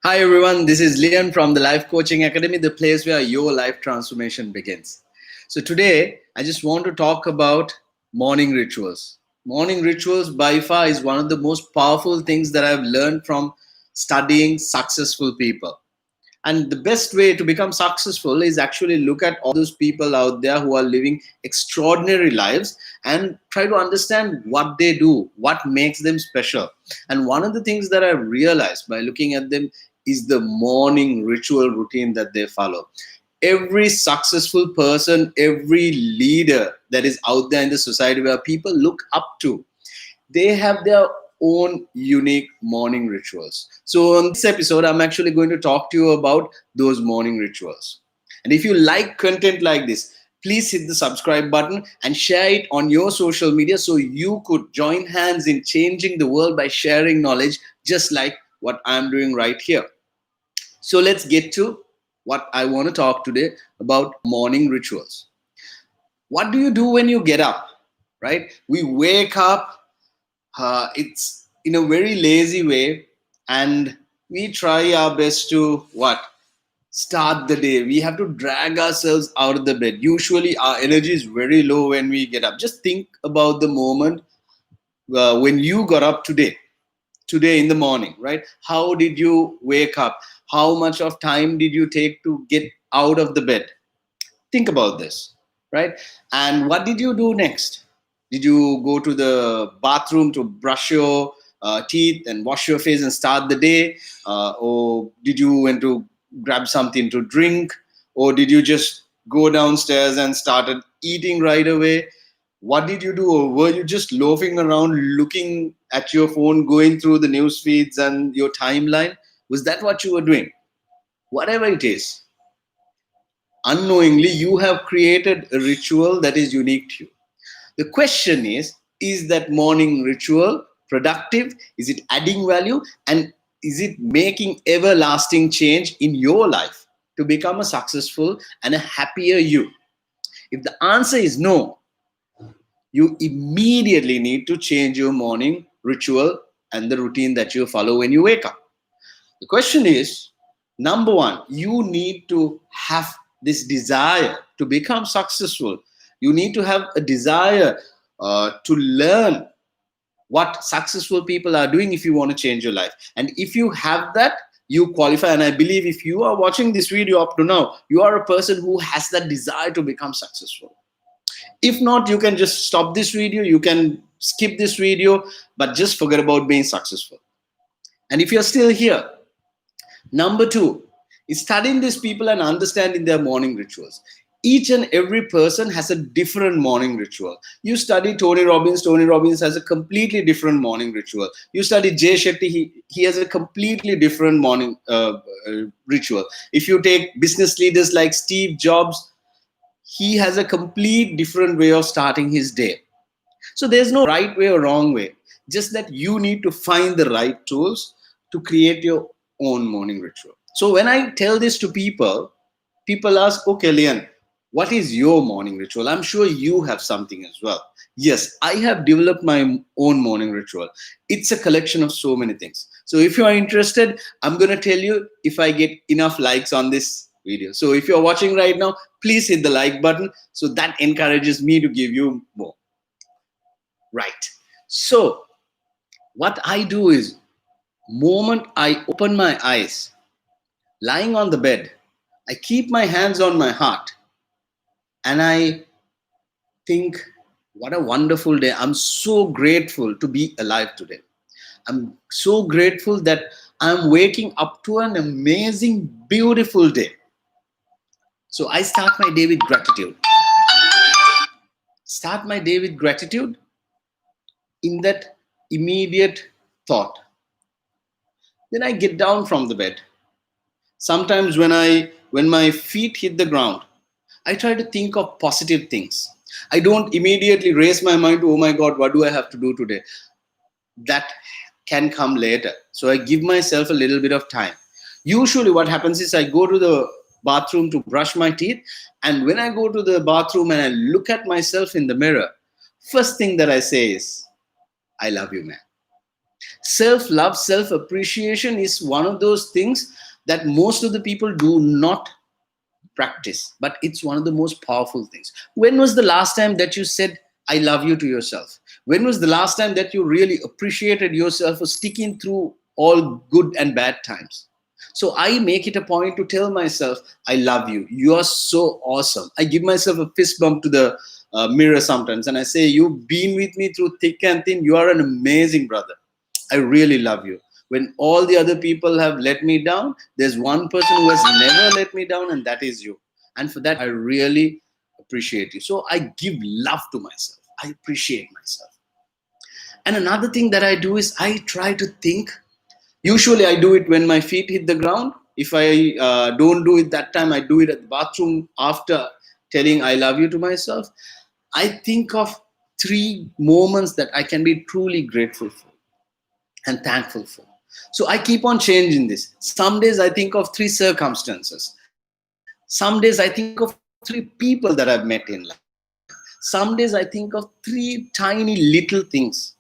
Hi everyone, this is Lian from the Life Coaching Academy, the place where your life transformation begins. So today, I just want to talk about morning rituals. Morning rituals by far is one of the most powerful things that I've learned from studying successful people. And the best way to become successful is actually look at all those people out there who are living extraordinary lives and try to understand what they do, what makes them special. And one of the things that I realized by looking at them is the morning ritual routine that they follow. Every successful person, every leader that is out there in the society where people look up to, they have their own unique morning rituals. So, on this episode, I'm actually going to talk to you about those morning rituals. And if you like content like this, please hit the subscribe button and share it on your social media so you could join hands in changing the world by sharing knowledge, just like what I'm doing right here. So, let's get to what I want to talk today about morning rituals. What do you do when you get up? Right? We wake up, it's in a very lazy way, and we try our best to what start the day. We have to drag ourselves out of the bed. Usually our energy is very low when we get up. Just think about the moment when you got up today in the morning, right? How did you wake up? How much of time did you take to get out of the bed? Think about this, right? And what did you do next? Did you go to the bathroom to brush your teeth and wash your face and start the day? Or did you went to grab something to drink? Or did you just go downstairs and started eating right away? What did you do? Or were you just loafing around looking at your phone, going through the news feeds and your timeline? Was that what you were doing? Whatever it is, unknowingly you have created a ritual that is unique to you. The question is that morning ritual productive? Is it adding value? And is it making everlasting change in your life to become a successful and a happier you? If the answer is no, you immediately need to change your morning ritual and the routine that you follow when you wake up. The question is, number one, you need to have this desire to become successful. You need to have a desire to learn what successful people are doing if you want to change your life. And if you have that, you qualify. And I believe if you are watching this video up to now, you are a person who has that desire to become successful. If not, you can just stop this video, you can skip this video, but just forget about being successful. And if you're still here, number two is studying these people and understanding their morning rituals. Each and every person has a different morning ritual. You study Tony Robbins has a completely different morning ritual. You study Jay Shetty, he has a completely different morning ritual. If you take business leaders like Steve Jobs, he has a complete different way of starting his day. So there's no right way or wrong way, just that you need to find the right tools to create your own morning ritual. So when I tell this to people, people ask, okay, Lian, what is your morning ritual? I'm sure you have something as well. Yes, I have developed my own morning ritual. It's a collection of so many things. So if you are interested, I'm going to tell you if I get enough likes on this video. So if you're watching right now, please hit the like button. So that encourages me to give you more. Right. So what I do is, moment I open my eyes, lying on the bed, I keep my hands on my heart and I think, what a wonderful day. I'm so grateful to be alive today. I'm so grateful that I'm waking up to an amazing, beautiful day. So I start my day with gratitude. Start my day with gratitude in that immediate thought. Then I get down from the bed. Sometimes when my feet hit the ground, I try to think of positive things. I don't immediately raise my mind to, oh my God, what do I have to do today? That can come later. So I give myself a little bit of time. Usually what happens is I go to the bathroom to brush my teeth. And when I go to the bathroom and I look at myself in the mirror, first thing that I say is, I love you, man. Self-love, self-appreciation is one of those things that most of the people do not practice, but it's one of the most powerful things. When was the last time that you said I love you to yourself? When was the last time that you really appreciated yourself for sticking through all good and bad times? So I make it a point to tell myself I love you, you are so awesome. I give myself a fist bump to the mirror sometimes, and I say, you've been with me through thick and thin, you are an amazing brother, I really love you. When all the other people have let me down, there's one person who has never let me down, and that is you. And for that, I really appreciate you. So I give love to myself. I appreciate myself. And another thing that I do is I try to think. Usually, I do it when my feet hit the ground. If I don't do it that time, I do it at the bathroom after telling I love you to myself. I think of 3 moments that I can be truly grateful for and thankful for. So I keep on changing this. Some days I think of 3 circumstances. Some days I think of 3 people that I've met in life. Some days I think of 3 tiny little things,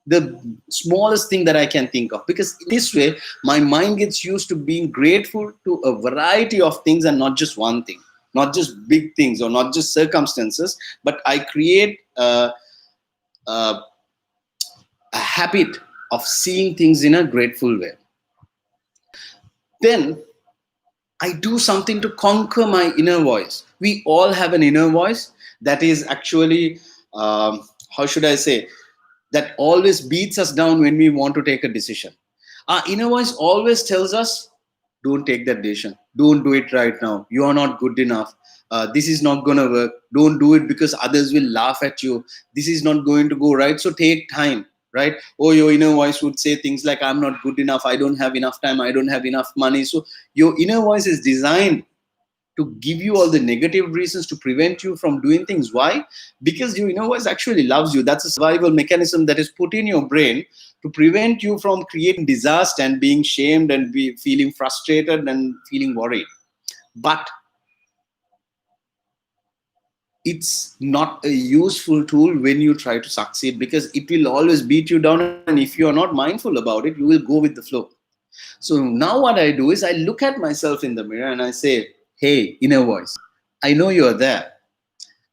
the smallest thing that I can think of. Because this way, my mind gets used to being grateful to a variety of things and not just one thing, not just big things or not just circumstances, but I create a habit of seeing things in a grateful way. Then I do something to conquer my inner voice. We all have an inner voice that is actually, how should I say, that always beats us down when we want to take a decision. Our inner voice always tells us, don't take that decision. Don't do it right now. You are not good enough. This is not going to work. Don't do it because others will laugh at you. This is not going to go right. So take time, right? Or your inner voice would say things like, I'm not good enough. I don't have enough time. I don't have enough money. So your inner voice is designed to give you all the negative reasons to prevent you from doing things. Why? Because your inner voice actually loves you. That's a survival mechanism that is put in your brain to prevent you from creating disaster and being shamed and feeling frustrated and feeling worried. But it's not a useful tool when you try to succeed, because it will always beat you down, and if you are not mindful about it, you will go with the flow. So now what I do is I look at myself in the mirror and I say, hey, inner voice, I know you're there.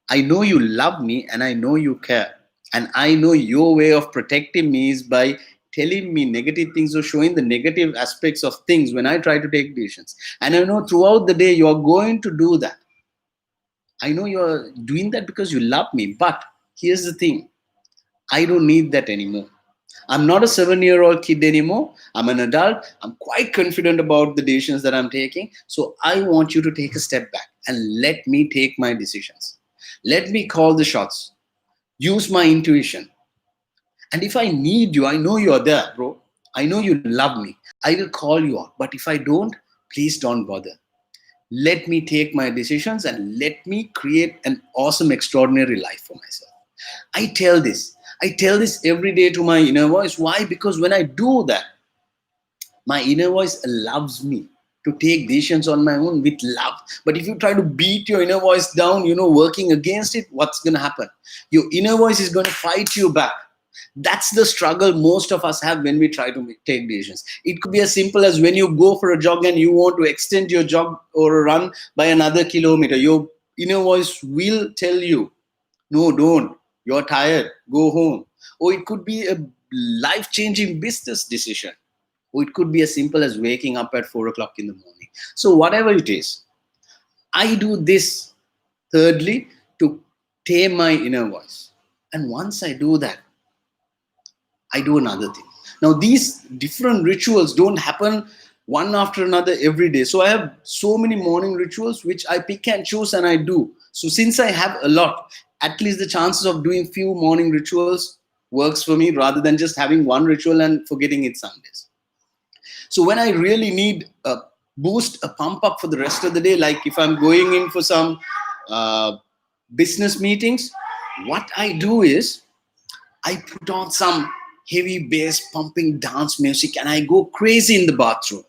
I know you love me and I know you care. And I know your way of protecting me is by telling me negative things or showing the negative aspects of things when I try to take decisions. And I know throughout the day you're going to do that. I know you're doing that because you love me. But here's the thing, I don't need that anymore. I'm not a 7-year-old kid anymore. I'm an adult. I'm quite confident about the decisions that I'm taking. So I want you to take a step back and let me take my decisions. Let me call the shots. Use my intuition. And if I need you, I know you're there, bro. I know you love me. I will call you out. But if I don't, please don't bother. Let me take my decisions and let me create an awesome, extraordinary life for myself. I tell this every day to my inner voice. Why? Because when I do that, my inner voice allows me to take decisions on my own with love. But if you try to beat your inner voice down, working against it, what's going to happen? Your inner voice is going to fight you back. That's the struggle most of us have when we try to take decisions. It could be as simple as when you go for a jog and you want to extend your jog or a run by another kilometer. Your inner voice will tell you, no, don't. You're tired. Go home. Or it could be a life-changing business decision. Or it could be as simple as waking up at 4 o'clock in the morning. So whatever it is, I do this, thirdly, to tame my inner voice. And once I do that, I do another thing. Now, these different rituals don't happen one after another every day. So I have so many morning rituals which I pick and choose and I do. So since I have a lot, at least the chances of doing few morning rituals works for me rather than just having one ritual and forgetting it some days. So when I really need a boost, a pump up for the rest of the day, like if I'm going in for some business meetings, what I do is I put on some heavy bass pumping dance music and I go crazy in the bathroom.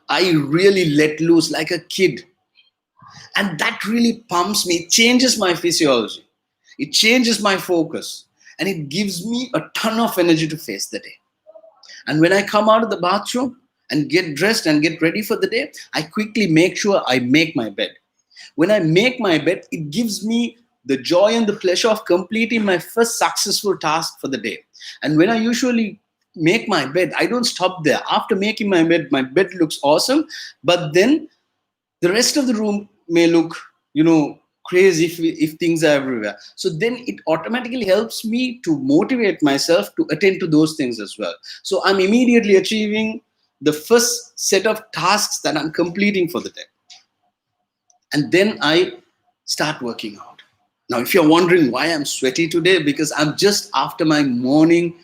I really let loose like a kid. And that really pumps me. It changes my physiology. It changes my focus. And it gives me a ton of energy to face the day. And when I come out of the bathroom and get dressed and get ready for the day, I quickly make sure I make my bed. When I make my bed, it gives me the joy and the pleasure of completing my first successful task for the day. And when I usually make my bed, I don't stop there. After making my bed looks awesome, but then the rest of the room may look, crazy if things are everywhere. So then it automatically helps me to motivate myself to attend to those things as well. So I'm immediately achieving the first set of tasks that I'm completing for the day. And then I start working out. Now, if you're wondering why I'm sweaty today, because I'm just after my morning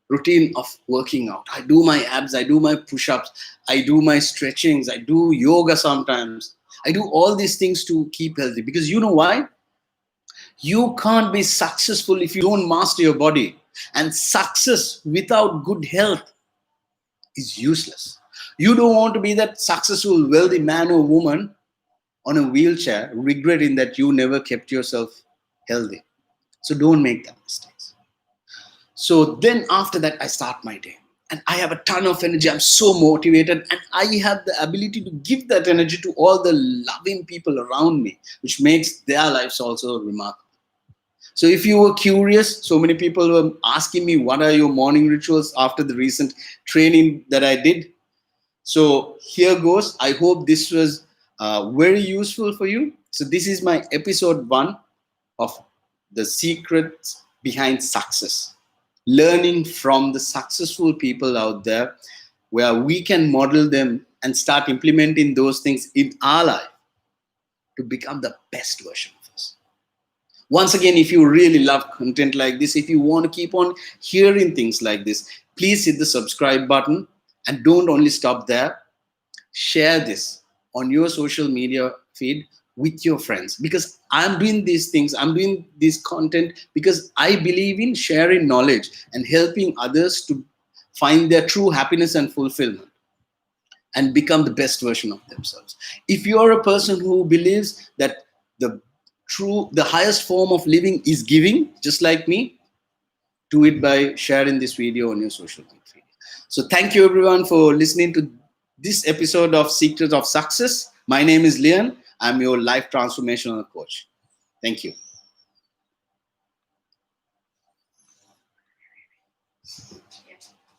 routine of working out. I do my abs, I do my push-ups, I do my stretchings, I do yoga sometimes. I do all these things to keep healthy, because you know why? You can't be successful if you don't master your body. And success without good health is useless. You don't want to be that successful, wealthy man or woman on a wheelchair, regretting that you never kept yourself healthy. So don't make that mistakes. So then after that, I start my day. And I have a ton of energy. I'm so motivated. And I have the ability to give that energy to all the loving people around me, which makes their lives also remarkable. So if you were curious, so many people were asking me, what are your morning rituals after the recent training that I did? So here goes. I hope this was very useful for you. So this is my episode 1 of the secrets behind success. Learning from the successful people out there, where we can model them and start implementing those things in our life to become the best version of us. Once again, if you really love content like this, if you want to keep on hearing things like this, please hit the subscribe button, and don't only stop there. Share this on your social media feed with your friends, because I'm doing these things, I'm doing this content because I believe in sharing knowledge and helping others to find their true happiness and fulfillment and become the best version of themselves. If you're a person who believes that the highest form of living is giving, just like me, do it by sharing this video on your social media feed. So thank you everyone for listening to this episode of Secrets of Success. My name is Lien. I'm your life transformational coach. Thank you.